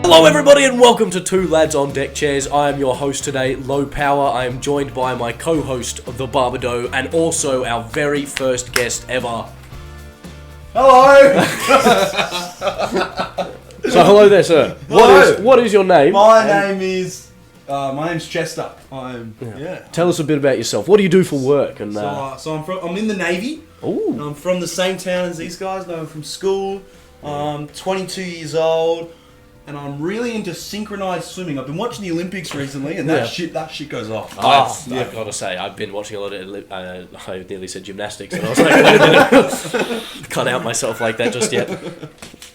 Hello everybody and welcome to Two Lads on Deck Chairs. I am your host today, Low Power. I am joined by my co-host, the Babadoe, and also our very first guest ever. Hello! So hello there, sir. What is your name? My name's Chester. Tell us a bit about yourself. What do you do for work? And So I'm in the Navy. Ooh. I'm from the same town as these guys. I'm from school. I'm 22 years old. And I'm really into synchronized swimming. I've been watching the Olympics recently, and that shit goes off. I've got to say, I've been watching a lot of, I nearly said gymnastics, and I was like, wait a minute, can't out myself like that just yet.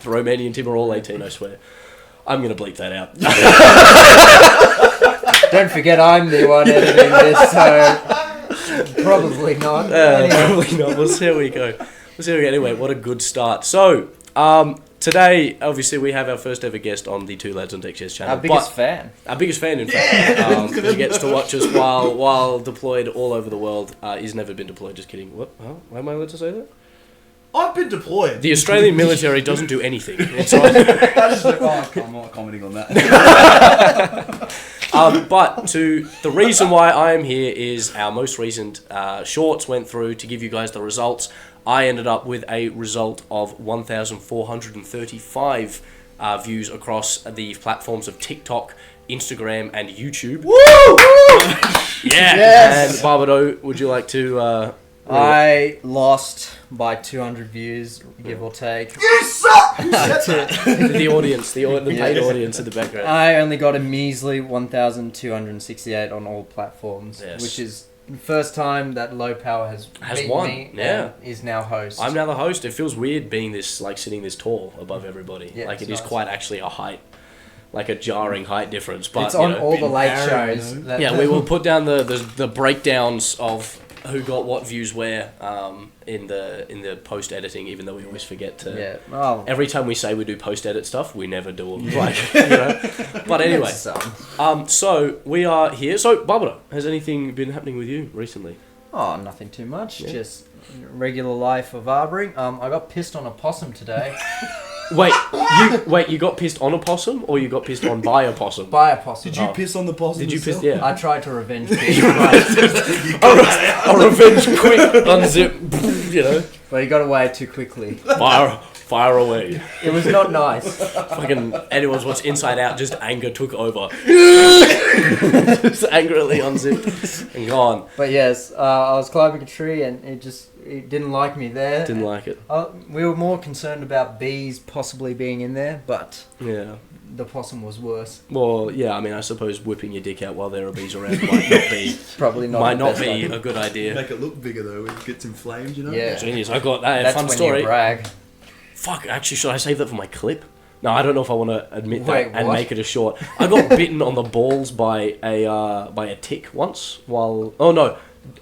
Romanian team are all 18, I swear. I'm going to bleep that out. Don't forget I'm the one editing this, so probably not. Probably not. Well, here we go. Anyway, what a good start. So, today, obviously, we have our first ever guest on the Two Lads on Deck Chairs channel. Our biggest fan. Our biggest fan, in fact. He gets to watch us while deployed all over the world. He's never been deployed, just kidding. What? Oh, why am I allowed to say that? I've been deployed. The Australian military doesn't do anything. It's I'm not commenting on that. But the reason why I am here is our most recent shorts went through to give you guys the results. I ended up with a result of 1,435 views across the platforms of TikTok, Instagram, and YouTube. Woo! Yeah. Yes. And Babadoe, would you like to? I lost by 200 views, give or take. You suck! The audience, the paid audience in the background. I only got a measly 1,268 on all platforms, Yes. which is the first time that Low Power has beaten won. me Yeah. and is now host. I'm now the host. It feels weird being this, like, sitting this tall above everybody. Yeah, like, it it's is nice. quite actually a height, like a jarring height difference. But it's on you know, all the late barren, shows. you know? that- yeah, we will put down the breakdowns of who got what views where in the post editing. Even though we always forget to. Yeah. Oh. Every time we say we do post edit stuff, we never do them. Like, you know. But anyway, so we are here. So Babadoe, has anything been happening with you recently? Oh, nothing too much. Yeah. Just regular life of arbouring. I got pissed on a possum today. Wait, you got pissed on a possum, or you got pissed on by a possum? By a possum. Did you piss on the possum? Did you piss? yourself? Yeah. I tried to revenge me, A revenge quick unzip, you know. but he got away too quickly. Fire away. It was not nice. Fucking anyone's watched Inside Out, just anger took over. Just angrily unzipped and gone. But yes, I was climbing a tree and it didn't like me there. Didn't like it. We were more concerned about bees possibly being in there, but Yeah. the possum was worse. Well, yeah. I mean, I suppose whipping your dick out while there are bees around might not be Probably not. might the not best be idea. a good idea. Make it look bigger though, when it gets inflamed, you know? Yeah. Genius. I got that. That's Fun when story. you brag. Fuck. Actually, should I save that for my clip? No, I don't know if I want to admit Wait, that and what? make it a short. I got bitten on the balls by a tick once while. Oh no,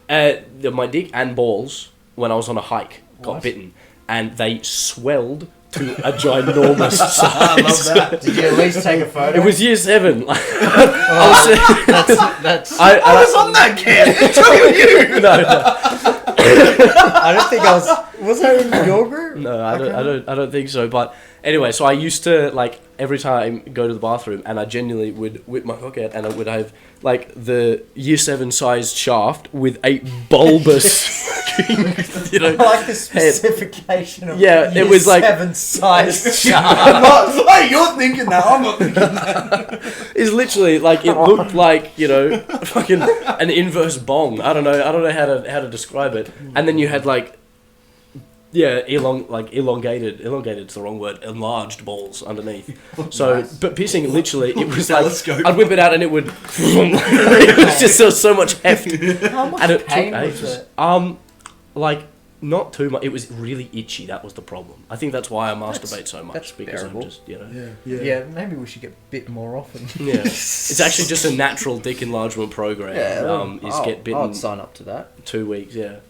my dick and balls when I was on a hike got What? bitten, and they swelled to a ginormous size. I love that. Did you at least take a photo? It was year 7. That's. I was on that camp. No, I don't think I was. Was I in your group? no, I don't think so. But anyway, so I used to, like, every time go to the bathroom, and I genuinely would whip my cock out, and I would have like the year 7 sized shaft with a bulbous, you know, I like the specification of it was like 7 size shaft. I'm not, hey, you're thinking that. I'm not thinking that. It's literally like it looked like, you know, fucking an inverse bong. I don't know how to describe it. And then you had like, yeah, elongated. Elongated's the wrong word. Enlarged balls underneath. So, Nice. but pissing literally, it was like Telescope. I'd whip it out and it would. It was just so much heft. How much And it pain took was ages. it? Like Not too much. It was really itchy. That was the problem. I think that's why I masturbate so much. that's because bearable. I'm just, you know. Yeah, maybe we should get bit more often. Yeah. It's actually just a natural dick enlargement program. Get bitten I'd sign up to that. 2 weeks, yeah.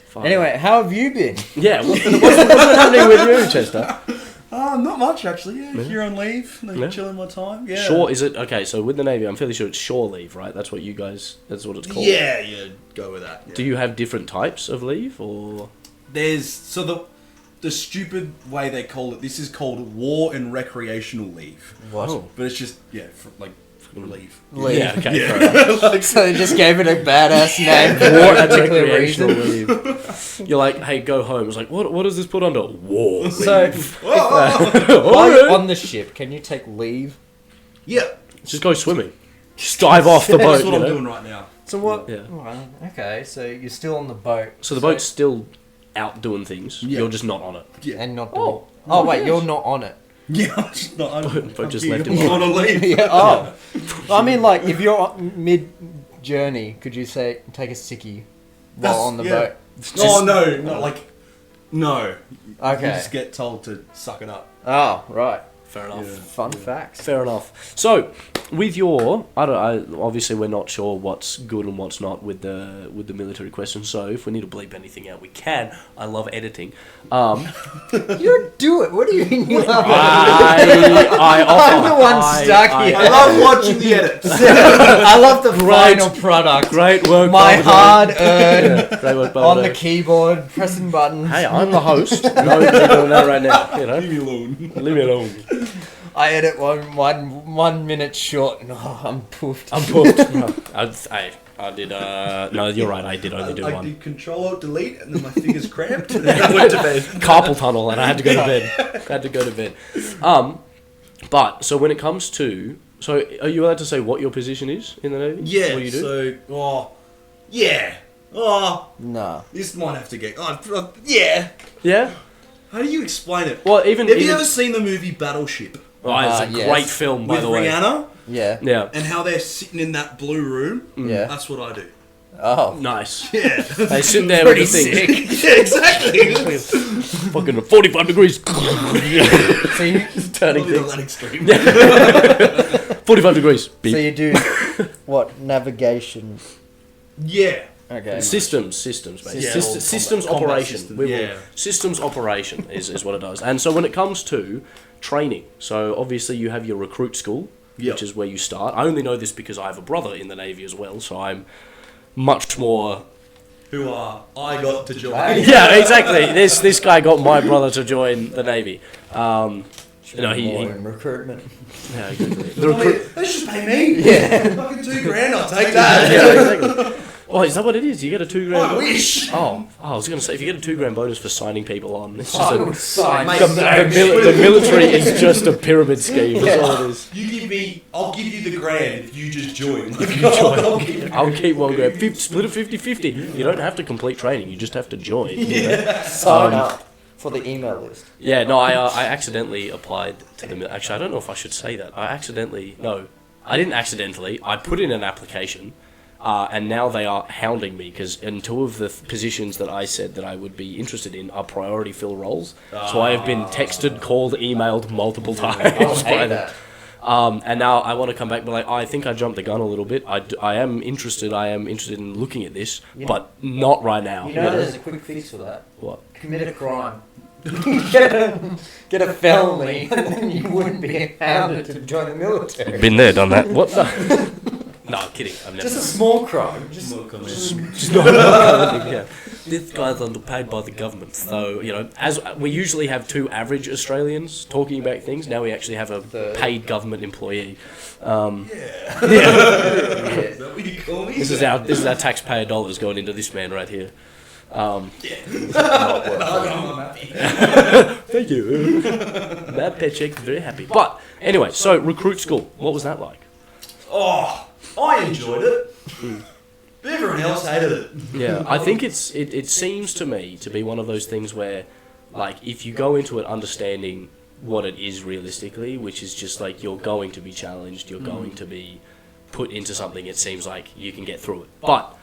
Fine. Anyway, how have you been? Yeah, what's been happening with you, Chester? Not much actually. Yeah, here on leave, chilling my time. Yeah. Shore, is it? Okay, so with the Navy, I'm fairly sure it's shore leave, right? That's what that's what it's called. Yeah, go with that. Yeah. Do you have different types of leave, or? There's the stupid way they call it. This is called war and recreational leave. What? Oh. But it's just leave. Leave. Yeah, okay. Yeah. So they just gave it a badass name for War no and particular recreational reason. leave. You're like, hey, go home. It's like, what does this put under? War. So, while Alright. you're on the ship, can you take leave? Yeah. Just go swimming. Just dive off the boat. That's what you I'm know? doing right now. So what? Yeah. Well, okay, so you're still on the boat. So the boat's still out doing things. Yeah. You're just not on it. Yeah. And not Oh. doing... Oh, wait, you're not on it. Yeah, I'm just not. But just I'm left him on a leave. Yeah, oh. I mean, like, if you're mid-journey, could you say, take a sickie while on the boat? No. Okay. You just get told to suck it up. Oh, right. Fair enough. Fun facts. Fair enough. So, with your, obviously we're not sure what's good and what's not with the military questions. So if we need to bleep anything out, we can. I love editing. You do it. What do you mean you love it? I'm the one stuck here. I love watching the edits. I love the final product. Great work, My Babadoe. hard-earned Great work, on the Babadoe. keyboard, pressing buttons. Hey, I'm the host. No, you're doing that right now. You know, Leave me alone. leave me alone. I edit 1 minute short and I'm poofed. I'm booked. I did. No, you're right. I did only do I one. did Control-Alt-Delete and then my fingers cramped and then I went to bed. Carpal tunnel, and I had to go to bed. But so when it comes to, so are you allowed to say what your position is in the Navy? Yeah, What do you do? No. This might have to get... yeah. Yeah. How do you explain it? Well, even Have you ever seen the movie Battleship? Oh, it's a yes. great film, by With the way. Rihanna? Yeah. Yeah. And how they're sitting in that blue room? Yeah. That's what I do. Oh. Nice. Yeah. They sit there Pretty with the thing. sick. Yeah, exactly. Fucking 45 degrees. So you, Turning Probably not things. that extreme. 45 degrees. Beep. so you do what? Navigation. Yeah. Okay. Systems, mate. Yeah, Systems combat operation. system, We will- yeah. Systems operation is what it does. And so when it comes to training, so obviously you have your recruit school, Yep. which is where you start. I only know this because I have a brother in the Navy as well, so I'm much more... I got to join. Yeah, exactly. This guy got my brother to join the Navy. He More in recruitment. yeah, exactly. The recruit... They should pay me. Yeah. Fucking $2,000, I'll take that. Yeah, exactly. Oh, is that what it is? You get a $2,000. I wish. Oh, I was going to say, if you get a $2,000 bonus for signing people on, it's just I a, would sign. Mate, the military is just a pyramid scheme. That's all it is. I'll give you the grand if you just join. I'll keep $1,000. Split it 50-50. You don't have to complete training. You just have to join. You know? Sign up for the email list. Yeah, no, I accidentally applied to the... Actually, I don't know if I should say that. I didn't accidentally. I put in an application. And now they are hounding me because in two of the positions that I said that I would be interested in are priority fill roles. So I have been texted, called, emailed multiple times by them. And now I want to come back and be like, I think I jumped the gun a little bit. I am interested in looking at this, but not right now. You know, there's a quick fix for that. What? Commit a crime. get a felony, and then you wouldn't be hounded to join the military. Been there, done that. What? No, I'm kidding. I've never. Just a small crime. Yeah. This guy's underpaid by the government, so as we usually have two average Australians talking about things, now we actually have a paid government employee. Is that what you call me? This is our taxpayer dollars going into this man right here. Thank you. That paycheck, very happy. But anyway, so recruit school. What was that like? Oh, I enjoyed it. But everyone else hated it. Yeah, I think it seems to me to be one of those things where, like, if you go into it understanding what it is realistically, which is just like you're going to be challenged, you're going to be put into something, it seems like you can get through it. But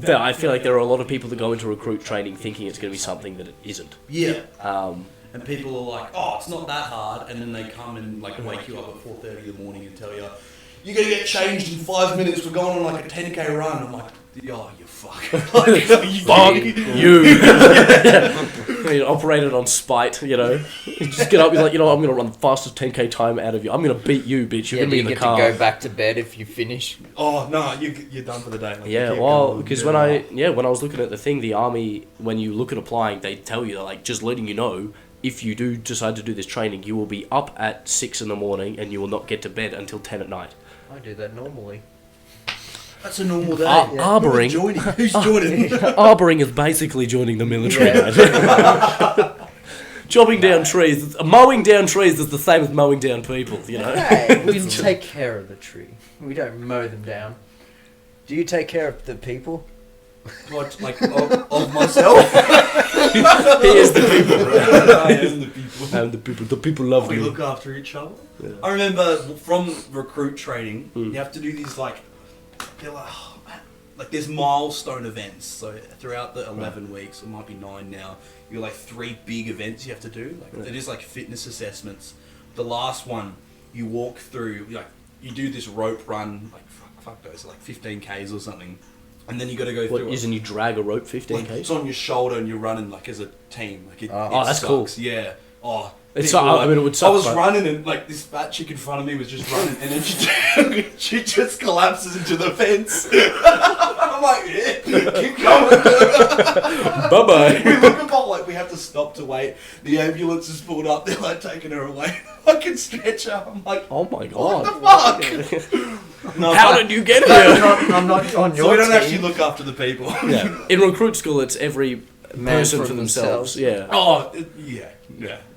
I feel like there are a lot of people that go into recruit training thinking it's going to be something that it isn't. Yeah. Um, And people are like, oh, it's not that hard. And then they come and like wake you up at 4:30 in the morning and tell you, you're going to get changed in 5 minutes. We're going on like a 10K run. I'm like, oh, you fuck. Like, Fuck you. You operated on spite, you know. You just get up, you're like, you know, I'm going to run the fastest 10K time out of you. I'm going to beat you, bitch. You're Yeah, going to do be you in the get car. to go back to bed if you finish? Oh, no, you're done for the day. Like, you Yeah, keep well, going. because Yeah. when I was looking at the thing, the army, when you look at applying, they tell you, like, just letting you know, if you do decide to do this training, you will be up at 6 in the morning and you will not get to bed until 10 at night. I do that normally. That's a normal day. Arboring. Who's joining? Arboring is basically joining the military. Yeah. Mate. Chopping down trees, mowing down trees is the same as mowing down people, you know? Hey, we take care of the tree. We don't mow them down. Do you take care of the people? What, like, of myself? He is the people, right? I am the people. And the people love We me. look after each other. Yeah. I remember from recruit training, you have to do these they're like there's milestone events. So throughout the 11 weeks, it might be 9 now, you're like 3 big events you have to do. Like it is like fitness assessments. The last one, you walk through, like you do this rope run, like fuck those, like 15Ks or something. And then you got to go through. Isn't you drag a rope 15 Like, k's? it's on your shoulder and you're running like as a team. Like it that's sucks. cool. Yeah. Oh, It's people I like- mean, it would suck. I was but- running and like this fat chick in front of me was just running and then she just collapses into the fence. I'm like, yeah, keep going. Bye bye. We look about like we have to stop to wait. The ambulance is pulled up. They're like taking her away. I can stretch her. I'm like, Oh my what god. the fuck? No, How but- did you get here? I'm not on your So we don't team. actually look after the people. Yeah. In recruit school, it's every Man person for for themselves. themselves. Yeah. Oh, yeah.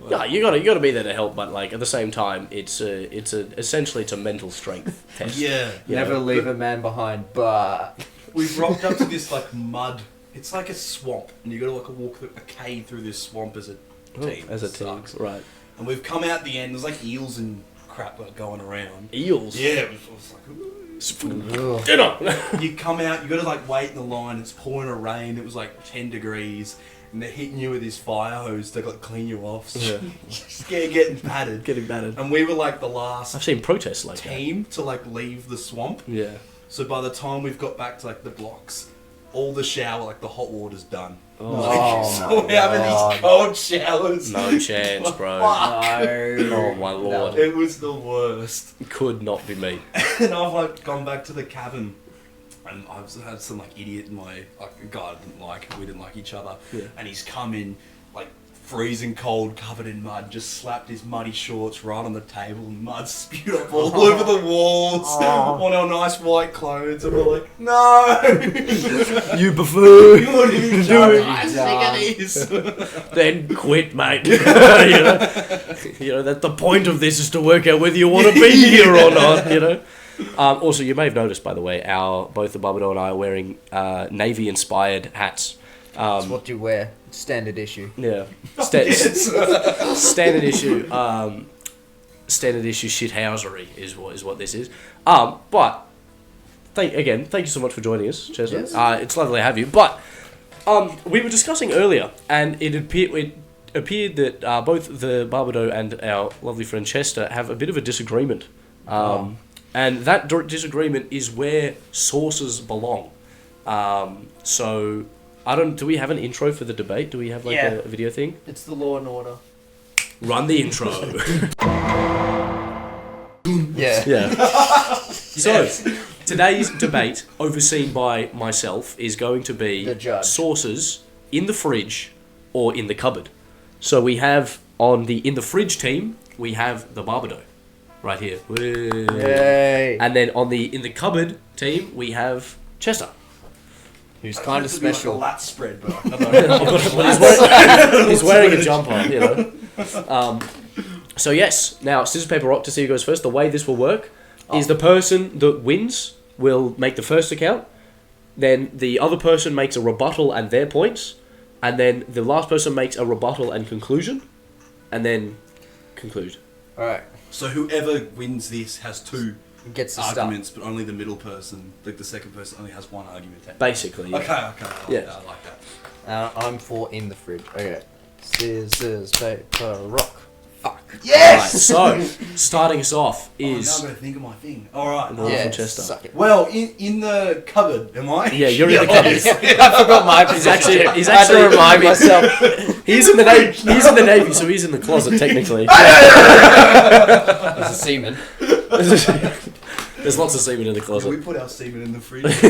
Yeah, you gotta be there to help, but like at the same time, essentially it's a mental strength test. Yeah. You Never know? leave a man behind, but... We've rocked up to this like mud. It's like a swamp, and you got to like walk through a cave through this swamp as a team. As a It team, sucks. right? And we've come out the end. There's like eels and crap like going around. Eels. Yeah, it was like. Ooh. Ugh. Dinner. You come out. You got to like wait in the line. It's pouring a rain. It was like 10 degrees, and they're hitting you with this fire hose to like clean you off. So Yeah. you're scared getting battered. Getting battered. And we were like the last I've seen protests like that. team to like leave the swamp. Yeah. So by the time we've got back to like the blocks, all the shower, like the hot water's done. Oh, So we're having these cold showers. No chance, bro. Fuck. No. Oh my lord. It was the worst. Could not be me. And I've like gone back to the cabin, and I've had some like idiot in my like guy I didn't like. We didn't like each other. Yeah. And he's come in like freezing cold, covered in mud, just slapped his muddy shorts right on the table, and mud spewed up all over the walls on our nice white clothes, and we're like, no, You buffoon. what are you doing? I think it is. Then quit, mate. You know that the point of this is to work out whether you want to be here or not. You know. Also, you may have noticed, by the way, both the Babadoe and I are wearing Navy-inspired hats. That's what you wear. Standard issue. Yeah. Yes. Standard issue. Standard issue shithousery is what this is. But thank you so much for joining us, Chester. Yes. It's lovely to have you. But we were discussing earlier, and it appeared that both the Babadoe and our lovely friend Chester have a bit of a disagreement. And that disagreement is where sources belong. So do we have an intro for the debate? Do we have like Yeah. a video thing? It's the law and order. Run the intro. Yeah. Yeah. So, today's debate, overseen by myself, is going to be The judge. sources in the fridge or in the cupboard. So we have in the fridge team, we have the Babadoe, right here. Yay. And then in the cupboard team, we have Chester. Who's kind of special. Like a lat spread, bro. He's wearing a jumper, you know. So yes, now scissors paper rock to see who goes first. The way this will work is the person that wins will make the first account, then the other person makes a rebuttal and their points, and then the last person makes a rebuttal and conclusion, and then conclude. Alright. So whoever wins this has 2 Gets the stuff. arguments, but only the middle person, like the second person, only has one argument. Basically, yeah. Okay. Yeah. I like that. I'm for in the fridge. Okay. Scissors, paper, rock. Fuck. Yes. Right, so starting us off Now I'm is gonna think of my thing. All right. North Yeah, Winchester. suck it. Well, in the cupboard, am I? Yeah, you're in the cupboard. I forgot my position. He's I had actually to remind myself. He's in the Navy. He's in the Navy, so he's in the closet technically. As a seaman. There's lots of semen in the Can closet. we put our semen in the fridge? Let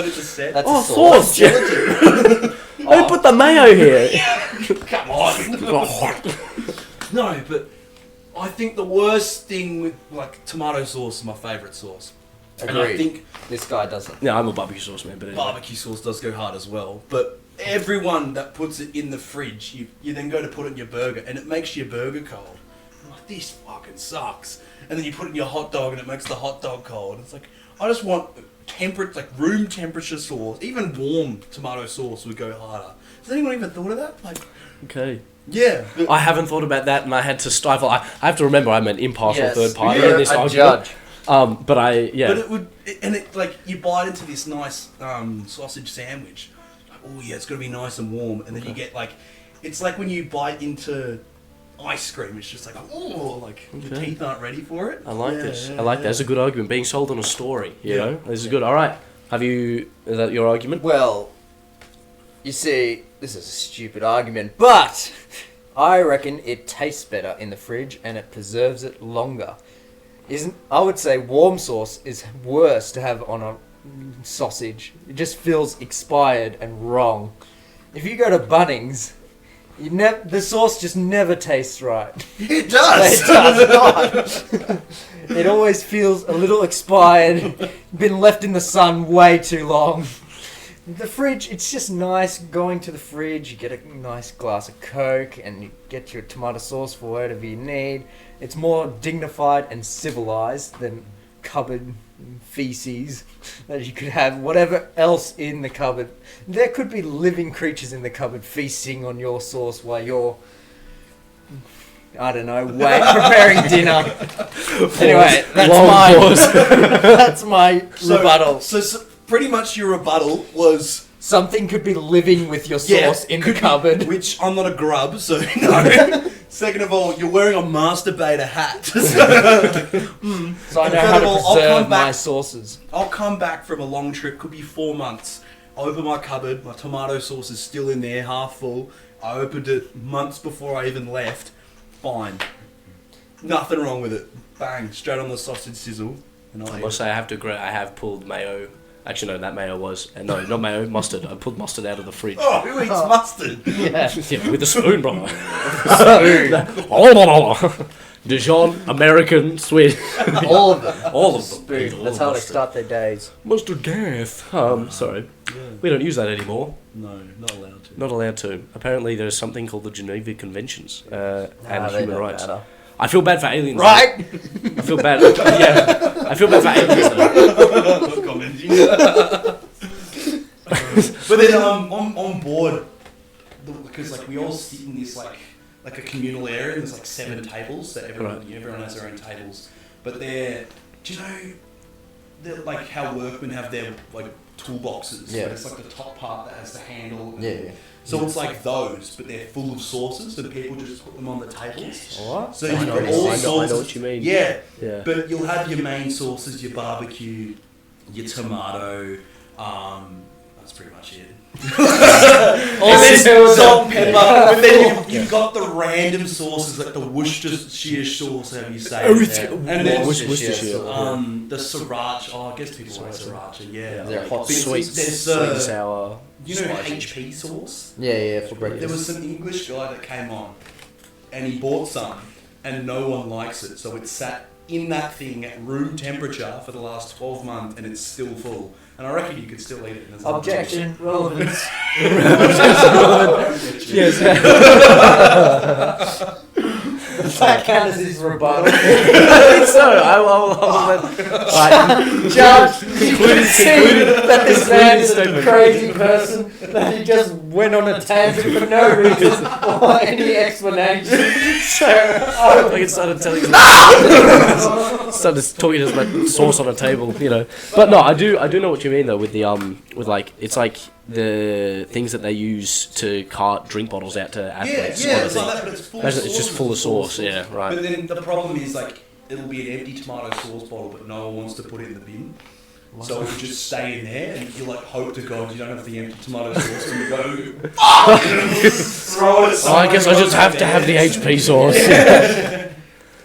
it just set. That's Oh, a sauce. Who put the mayo here? Come on. No, but I think the worst thing with like tomato sauce is my favourite sauce. And I Agreed. think This guy doesn't. Yeah, I'm a barbecue sauce man, but anyway. barbecue sauce does go hard as well. But everyone that puts it in the fridge, you then go to put it in your burger and it makes your burger cold. I'm like, this fucking sucks. And then you put it in your hot dog and it makes the hot dog cold. It's like, I just want room temperature sauce. Even warm tomato sauce would go harder. Has anyone even thought of that? Like, Okay. yeah. But I haven't thought about that, and I had to stifle. I have to remember I'm an impartial Yes, third party you're in this a argument. judge. But it would, and it like you bite into this nice sausage sandwich. Like, oh yeah, it's gonna be nice and warm, and then you get like, it's like when you bite into ice cream. It's just like, oh, like your Okay. teeth aren't ready for it. I like Yeah, this. yeah, I like that. yeah. It's a good argument. Being sold on a story, you Yeah. know? This is good. All right. Is that your argument? Well, you see, this is a stupid argument, but I reckon it tastes better in the fridge and it preserves it longer. I would say warm sauce is worse to have on a sausage. It just feels expired and wrong. If you go to Bunnings, the sauce just never tastes right. It does. It does not. It always feels a little expired, been left in the sun way too long. The fridge, it's just nice going to the fridge, you get a nice glass of Coke and you get your tomato sauce for whatever you need. It's more dignified and civilized than cupboard feces that you could have whatever else in the cupboard. There could be living creatures in the cupboard feasting on your sauce while you're, I don't know, preparing dinner. Anyway, that's my rebuttal. So pretty much your rebuttal was Something could be living with your sauce in the cupboard. which I'm not a grub, so no. Second of all, you're wearing a masturbator hat. So I know how to preserve my sauces. I'll come back from a long trip, could be 4 months. I open my cupboard, my tomato sauce is still in there, half full. I opened it months before I even left. Fine. Nothing wrong with it. Bang, straight on the sausage sizzle. And I must say, I have to agree. I have pulled mayo. Actually, no, that mayo was... no, not mayo, mustard. I pulled mustard out of the fridge. Oh, who eats mustard? Yeah. Yeah, with a spoon, brother. Spoon. Dijon, American, Swiss. All of them. All of them. Spoon. All That's how they mustard. start their days. Mustard gas. Sorry. We don't use that anymore. No, not allowed to. Not allowed to. Apparently, there's something called the Geneva Conventions and they human don't rights. matter. I feel bad for aliens. Right? I feel bad. Yeah, I feel bad for aliens. Though. Not commenting. But then on board, because like we all sit in this like a communal area. And there's like 7 tables that everyone has their own tables. But do you know, they're like how workmen have their like toolboxes. Yeah. But it's like the top part that has the handle. Yeah. So it's like those, but they're full of sauces, and people just put them on the tables. What? So I you've know got all what- I know sauces. what you mean. Yeah. Yeah. But you'll have your main sauces, your barbecue, your tomato. That's pretty much it. Salt, pepper. But then you've got the random sauces like the Worcestershire sauce, however you say it. And then Worcestershire. the sriracha. Oh, I guess people like sriracha. Yeah. They're hot Sweet, There's, sweet and sour. you know spicy. HP sauce? Yeah, for breakfast. There was some English guy that came on, and he bought some, and no one likes it. So it sat in that thing at room temperature for the last 12 months, and it's still full. And I reckon you could still eat it. And there's nothing Objection. Relevance. Yes. that count as his rebuttal? I think so. I will let... Judge, concluding that this man is a statement. crazy person, that he just went on a tangent for no reason or any explanation. So, Like it started telling started talking about sauce on a table, you know. But no, I do know what you mean though with the with like it's like the things that they use to cart drink bottles out to athletes. Yeah, sort of it's thing. like that, but it's full Imagine of it's just sauce. full of sauce. Yeah, right. But then the problem is like it'll be an empty tomato sauce bottle, but no one wants to put it in the bin. So it'll just stay in there, and you like hope to God you don't have the empty tomato sauce when you go. Fuck! Throw it. Oh, I guess I just have to have the HP sauce.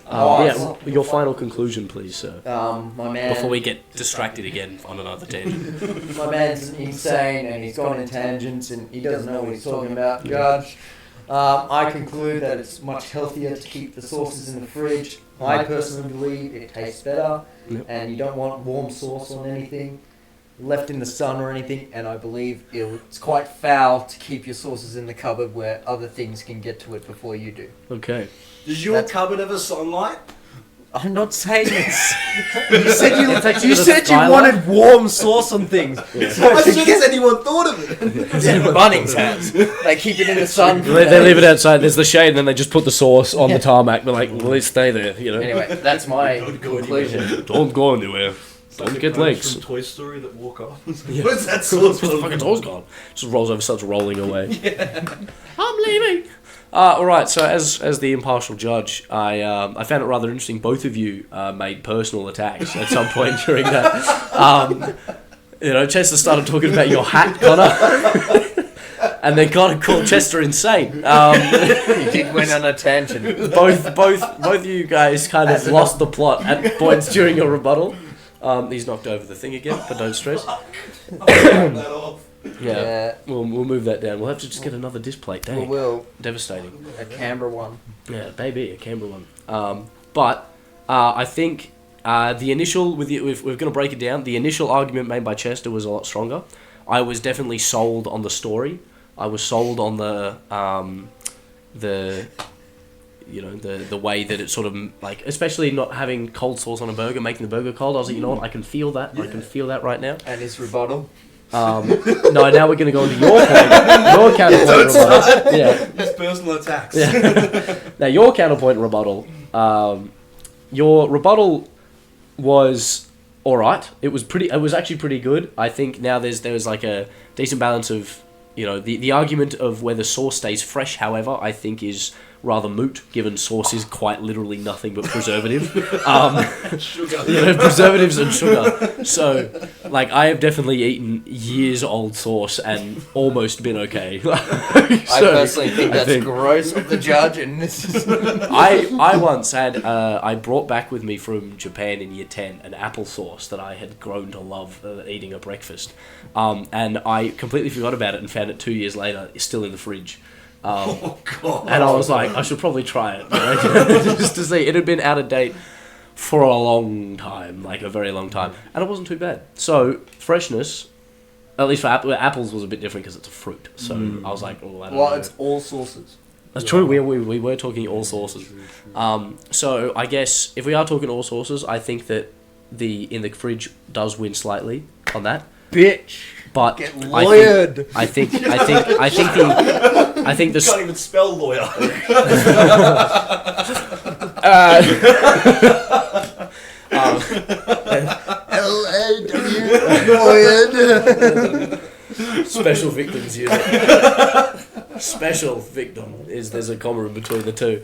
Yeah, your final conclusion, please, sir. my man. Before we get distracted again on another tangent. My man's insane and he's gone in tangents and he doesn't know what he's talking about, Judge. I conclude that it's much healthier to keep the sauces in the fridge. I personally believe it tastes better, and you don't want warm sauce on anything left in the sun or anything, and I believe it's quite foul to keep your sauces in the cupboard where other things can get to it before you do. Okay. Does your cupboard have a sunlight? I'm not saying this. You said you actually the said you skylight. wanted warm sauce on things. So I should have anyone thought of it. yeah, Bunnings has. They keep it in the sun. For They leave it days. outside. There's the shade, and then they just put the sauce on the tarmac. They're like, well, let's stay there, you know. Anyway, that's my Don't go conclusion. Don't go anywhere. Don't get legs. From Toy Story that walk off. Where's that sauce? Where's the fucking sauce gone? Just rolls over, starts rolling away. I'm leaving. Alright, so as the impartial judge, I found it rather interesting. Both of you made personal attacks at some point during that. You know, Chester started talking about your hat, Connor. And then Connor called Chester insane. You did went on a tangent. Both of you guys kind of lost the plot at points during your rebuttal. He's knocked over the thing again, but don't stress. that off. Yeah, we'll move that down. We'll have to just get another disc plate. Dang. We will. Devastating. A Canberra one. Yeah, baby, a Canberra one. But I think the initial, if we're going to break it down, the initial argument made by Chester was a lot stronger. I was definitely sold on the story. I was sold on the way that it sort of, like, especially not having cold sauce on a burger, making the burger cold. I was like, you know what, I can feel that. Yeah. I can feel that right now. And his rebuttal. No, now we're going to go into your point. Your counterpoint rebuttal. Yeah. His personal attacks. Yeah. Now, your counterpoint rebuttal. Your rebuttal was all right. It was actually pretty good. I think now there's like a decent balance of, you know, the argument of whether sauce stays fresh, however, I think is rather moot, given sauce is quite literally nothing but preservative. Sugar. You know, preservatives and sugar. So, like, I have definitely eaten years-old sauce and almost been okay. I personally think that's gross of the judge, and this is... I once had, I brought back with me from Japan in year 10 an applesauce that I had grown to love eating at breakfast. And I completely forgot about it and found it 2 years later, still in the fridge. Oh, God. And I was like, I should probably try it, you know? Just to see. It had been out of date for a long time, like a very long time, and it wasn't too bad. So freshness, at least for apples, was a bit different because it's a fruit. So I was like, oh, I don't know. Well, it's all sauces. That's true. We were talking all sauces. So I guess if we are talking all sauces, I think that in the fridge does win slightly on that. Bitch. But Get lawyered. I think the You can't even spell lawyer. L-A-W. Lawyered. Special victims unit. Special victim there's a comma in between the two.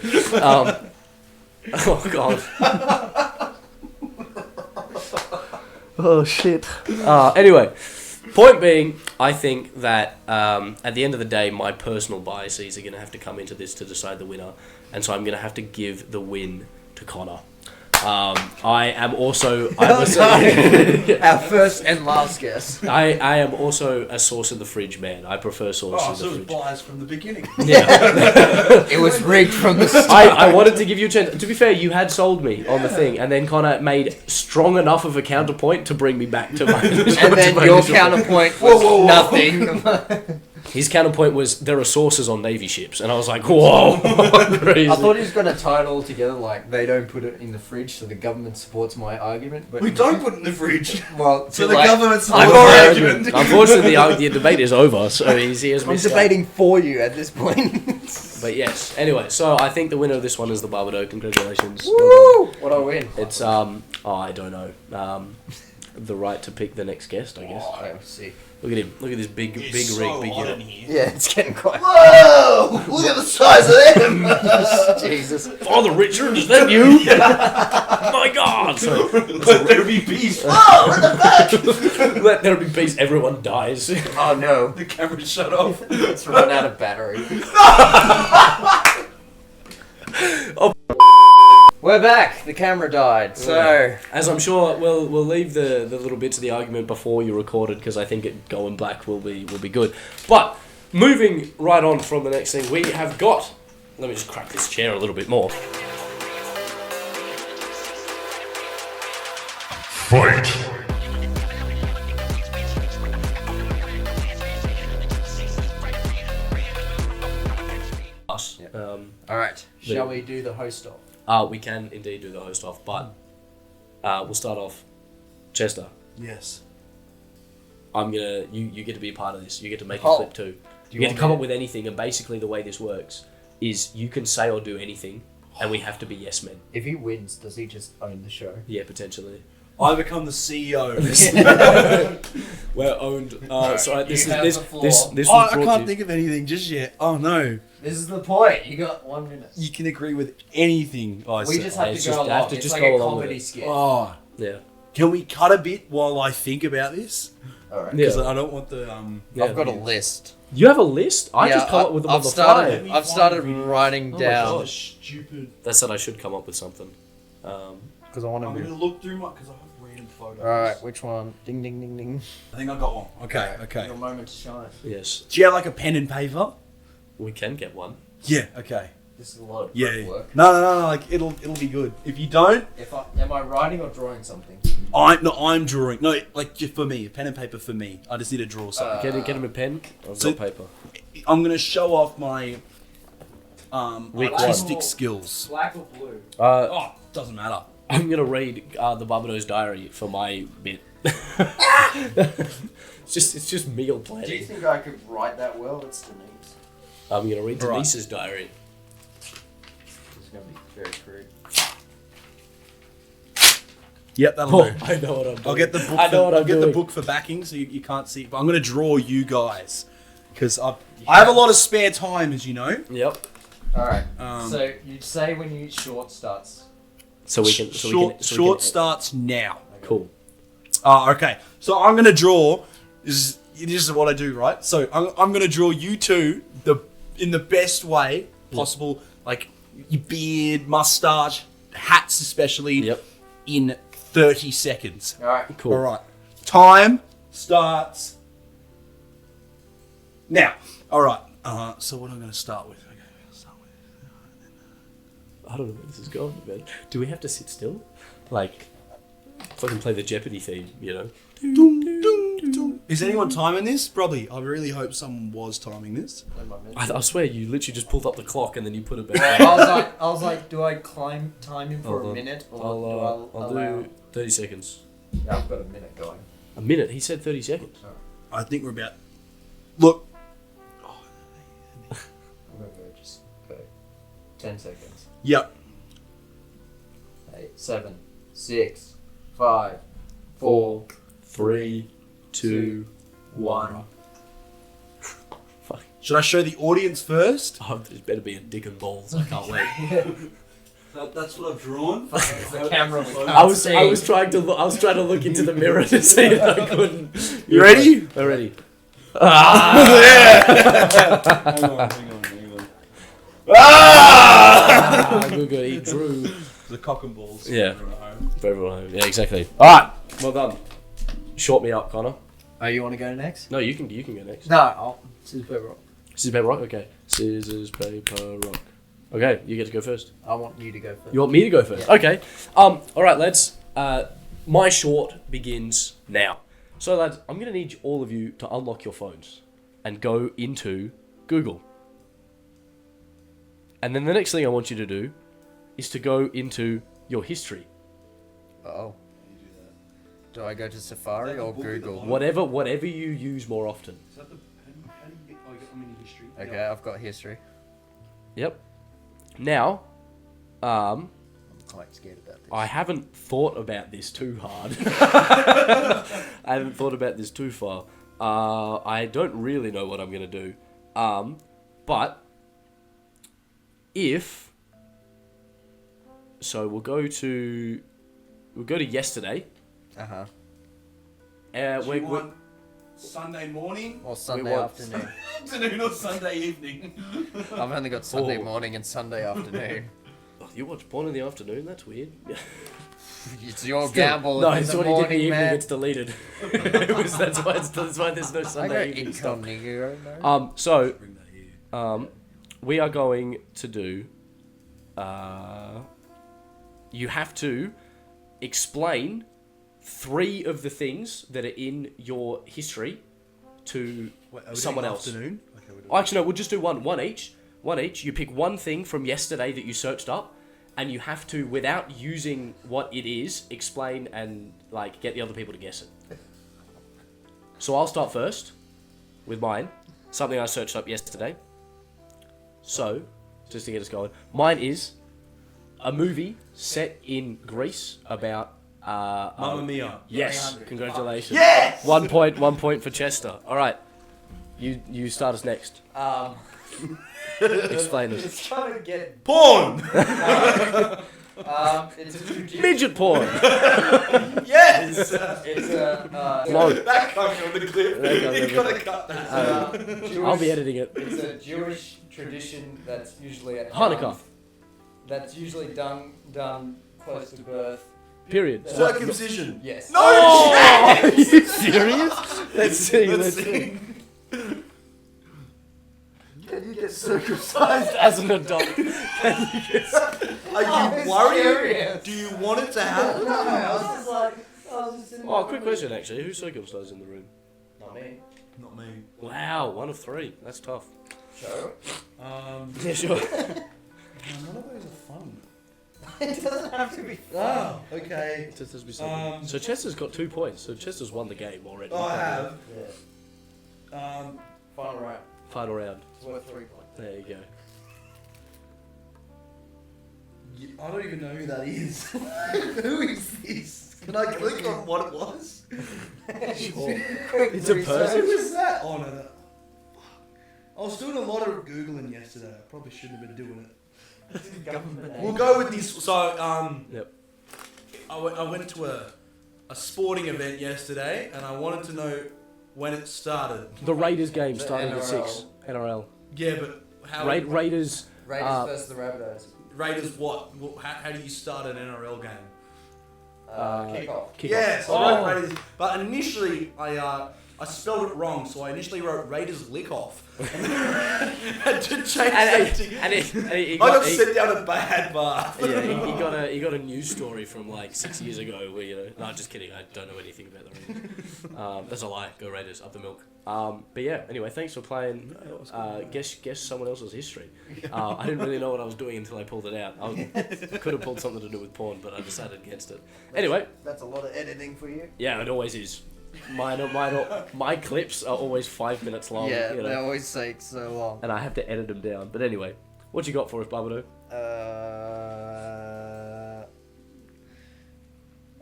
Oh god. Oh shit. Anyway, point being, I think that at the end of the day, my personal biases are going to have to come into this to decide the winner, and so I'm going to have to give the win to Connor. I am also... Our first and last guess. I am also a sauce in the fridge man. I prefer sauce in So the it was fridge. biased from the beginning. Yeah. It was rigged from the start. I wanted to give you a chance. To be fair, you had sold me on the thing, and then Connor made strong enough of a counterpoint to bring me back to my... And then your counterpoint was nothing. His counterpoint was, there are sources on Navy ships. And I was like, whoa, crazy. I thought he was going to tie it all together like they don't put it in the fridge, so the government supports my argument. But We don't put it in the fridge. Well, So the like, government's I'm our already- argument. Unfortunately, the debate is over, so he has I'm missed out. debating for you at this point. But yes, anyway, so I think the winner of this one is the Babadoe. Congratulations. Woo! What do I win? It's, I don't know. The right to pick the next guest, I guess. Oh, let's see. Look at him. Look at this big It's rig, so big hot hitter. in here. Yeah, it's getting quite. Whoa! Look at the size of them! Jesus. Father Richard, is that you? My God! So, Let there be peace. Whoa! What the fuck? let there be peace. Everyone dies. Oh no. The camera shut off. It's run out of battery. Oh. We're back. The camera died. So As I'm sure we'll leave the little bits of the argument before you recorded because I think it going black will be good. But moving right on from the next thing, we have got. Let me just crack this chair a little bit more. Fight! Us. Yeah. Yeah. all right. Shall we do the host off? We can indeed do the host off, but we'll start off. Chester, Yes. you get to be a part of this. You get to make a Oh. clip too. You you get to want come me up with anything, and basically the way this works is you can say or do anything, and we have to be yes men. If he wins, does he just own the show? Yeah, potentially. I become the CEO. We're owned. Sorry, this You is have this the floor. this this Oh, was I brought can't to think of anything just yet. Oh no. This is the point. You got 1 minute. You can agree with anything I We say. just have it's to just- go I along. have to It's just like go a along with comedy it. skit. Oh, Yeah. can we cut a bit while I think about this? All right. Yeah. Because I don't want the Yeah. I've got a list. You have a list? I just come up with them on I've the started. fly. I've started writing Oh my down God. Stupid. That said, I should come up with something. because I want I'm to. gonna look through my because I have random photos. All right, which one? Ding ding ding ding. I think I got one. Okay. Okay. Your moment to shine. Yes, Do you have like a pen and paper? we can get one. Yeah. Okay. This is a lot of Yeah. prep work. No. Like it'll be good. If you don't, Am I writing or drawing something? I'm drawing. No, like just for me, a pen and paper for me. I just need to draw something. Get him a pen. I've So- got paper. I'm gonna show off my Weak artistic one. skills. Black or blue? Oh, doesn't matter. I'm gonna read the Babadoe's diary for my bit. it's just meal Do you planning. think I could write that well? It's Denise. I'm gonna read Alright. Denise's diary. It's gonna be very crude. Yep, that'll Oh, do. I know what I'm doing. I'll get the book. I know what I'm I'll get doing. the book for backing, so you can't see. But I'm gonna draw you guys because I have a lot of spare time, as you know. Yep. All right. Um, So you say when you short starts. So we can. Short starts now. Cool. Okay. So I'm gonna draw. This is what I do, right? So I'm gonna draw you two in the best way possible, like your beard, mustache, hats especially. Yep. In 30 seconds. All right. Cool. All right. Time starts now. All right. So what am I going to start with? Okay, I'm going to start with. I don't know where this is going, man. Do we have to sit still? Like, fucking play the Jeopardy theme, you know? Doom, doom, doom. Is anyone timing this? Probably. I really hope someone was timing this. I swear you literally just pulled up the clock and then you put it back. I was like, do I time him for Hold a on. minute or I'll do I allow? do 30 seconds. Yeah, I've got a minute going. A minute? He said 30 seconds. I think we're about. Look. I'm gonna go just go 10 seconds. Yep. 8, 7, 6, 5, 4, 3, 2, 1. Fuck. Should I show the audience first? Oh, there's better be a dick and balls. I can't wait. That's what I've drawn. the camera we can't I was see. trying to look into the mirror to see it. I couldn't. You ready? We're ready. Hang on. Ah, good. He drew. The cock and balls. Yeah. For everyone. Yeah, exactly. All right. Well done. Short me up, Connor. Oh, you want to go next? No, you can go next. No, I'll. Scissors, paper, rock. Scissors, paper, rock? Okay. Scissors, paper, rock. Okay, you get to go first. I want you to go first. You want me to go first? Yeah. Okay. Alright, lads. My short begins now. So, lads, I'm going to need all of you to unlock your phones. and go into Google. And then the next thing I want you to do is to go into your history. Oh. You do that. Do I go to Safari Is that or the book at the Google? bottom? Whatever you use more often. Is that the? How do you get? Oh, I'm in history. Okay, Yeah. I've got history. Yep. Now, I'm quite scared about this. I haven't thought about this too hard. I haven't thought about this too far. I don't really know what I'm going to do. But if... So we'll go to yesterday. Uh-huh. Do you want Sunday morning, Or Sunday want- afternoon. afternoon, or Sunday evening? I've only got Sunday Oh. morning and Sunday afternoon. Oh, you watch porn in the afternoon? That's weird. It's your gamble. No, in it's the what he did in morning, the evening. man. It's deleted. That's why there's no I go Sunday evening stuff. incognito, no? So Bring that here. we are going to do. You have to explain 3 of the things that are in your history to Wait, are we someone doing else. Afternoon? Okay, we're doing Oh, actually, no. We'll just do one each. One each. You pick one thing from yesterday that you searched up, and you have to, without using what it is, explain and like get the other people to guess it. So I'll start first with mine. Something I searched up yesterday. So, just to get us going, mine is a movie set in Greece about. Mamma Mia. Yes, 300. congratulations. Yes! 1 point for Chester. All right, you start us next. Explain this. It's trying to get... Porn! it's a tradition. Midget porn. Yes! It's a... Long. That can't go in the clip. That can't go in the You gotta cut that. Jewish, I'll be editing it. It's a Jewish tradition that's usually at Hanukkah. That's usually done close to birth. Period. Circumcision. Yes. No Oh, are you serious? Let's see. Let's see. Can you get circumcised? As an adult. Are you it's worried? serious. Do you want it to happen? No, I was just like... Oh, quick question actually. Who's circumcised in the room? Not me. Not me. Wow, 1 of 3. That's tough. Show. Yeah, sure. None of those are fun. It doesn't have to be fun. Oh, okay. It just has to be something. So Chester's got 2 points. So Chester's won the game already. Oh, I have. Yeah. Final round. Final round. It's worth 3 points. There you go. I don't even know who that is. Who is this? Can I click on what it was? Sure. Quick It's a research. person? Who was that? Oh, no. I was doing a lot of Googling yesterday. I probably shouldn't have been doing it. Government We'll go with this. So, Yep. I went to a sporting event yesterday, and I wanted to know when it started. The Raiders game The started at NRL. 6. NRL. Yeah, but how Raiders. Raiders versus the Rabbitohs. Raiders what? How do you start an NRL game? Kickoff. Kickoff. Yes, I Oh. wrote Raiders. But initially, I spelled it wrong, so I initially wrote Raiders lick off. Had to change that to... He I got got, he, sent down a bad bath. yeah, he got a news story from like 6 years ago where no, just kidding. I don't know anything about the Raiders. That's a lie. Go Raiders, up the milk. But yeah, anyway, thanks for playing. Guess someone else's history. I didn't really know what I was doing until I pulled it out. I could have pulled something to do with porn, but I decided against it. Anyway, That's a lot of editing for you. yeah, it always is. My clips are always 5 minutes long. Yeah, you they know, always take so long. and I have to edit them down. But anyway, what you got for us, Babadoe?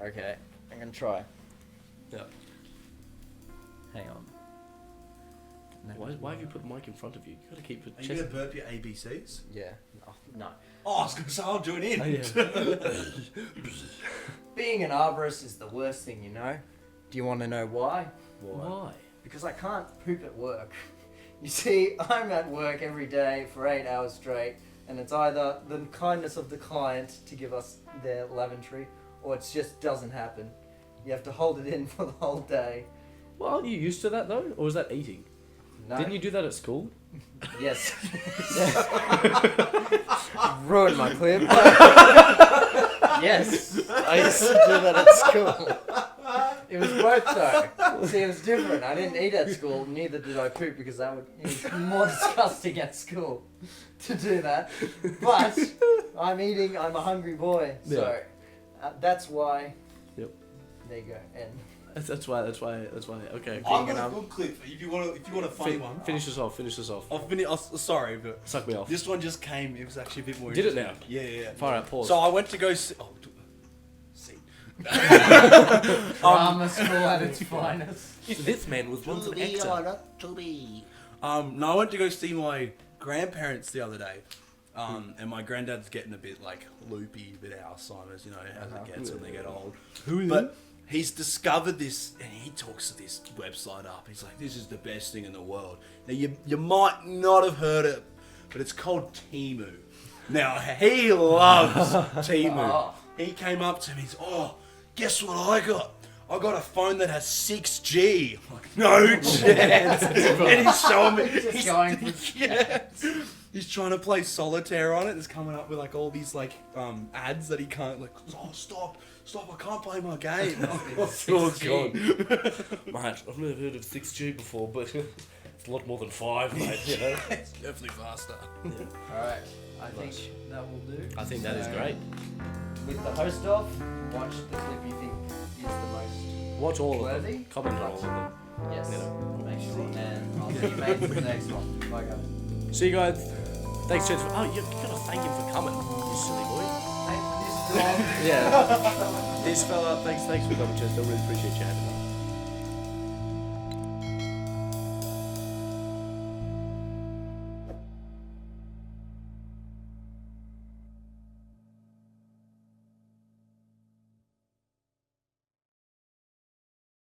Okay, I'm gonna try. Yeah. Hang on. Why have you put the mic in front of you? You gotta keep it. Are you going to burp your ABCs? Yeah. No. Oh, I was going to say, I'll join in. Oh, yeah. Being an arborist is the worst thing, you know. Do you want to know why? Why? Because I can't poop at work. You see, I'm at work every day for 8 hours straight, and it's either the kindness of the client to give us their lavatory, or it just doesn't happen. You have to hold it in for the whole day. Well, aren't you used to that though, or was that eating? No. Didn't you do that at school? Yes. Ruined my clip. Yes, I used to do that at school. It was both though. See, it was different. I didn't eat at school, neither did I poop because that would it was more disgusting at school to do that. But I'm a hungry boy, so that's why. Yep. There you go. And That's why. Okay. I've got a good clip if you want a funny one. Finish this off. Sorry, but Suck me off. this one just came. It was actually a bit more. Did it interesting. Yeah. Fire out. Pause. So I went to go see. drama school at its finest. This man was once an actor. No, I went to go see my grandparents the other day. And my granddad's getting a bit like loopy, a bit Alzheimer's, you know, as it gets when they get old. But he's discovered this, and he talks to this website up. He's like, "This is the best thing in the world." Now you might not have heard it, but it's called Temu. Now he loves Temu. He came up to me. He's, "Oh, guess what I got? I got a phone that has 6G." I'm like, "No chance!" And he's showing me. Just going for Yes. He's trying to play solitaire on it. It's coming up with like all these like ads that he can't like. "Oh, stop! I can't play my game." Oh god. Mate, I've never heard of 6G before, but it's a lot more than 5, mate, you know? It's definitely faster. Alright, I think that will do. I think that is So, great. With the host off, watch the clip you think is the most Watch all of worthy. them. Comment on all of them. Yes. You know. Make sure. And I'll see you mates in the next one. Bye guys. See you guys. Thanks, Chance. You gotta thank him for coming, you silly boy. Hey, this dog. Yeah. This fella, thanks for coming, Chance. I really appreciate you having me.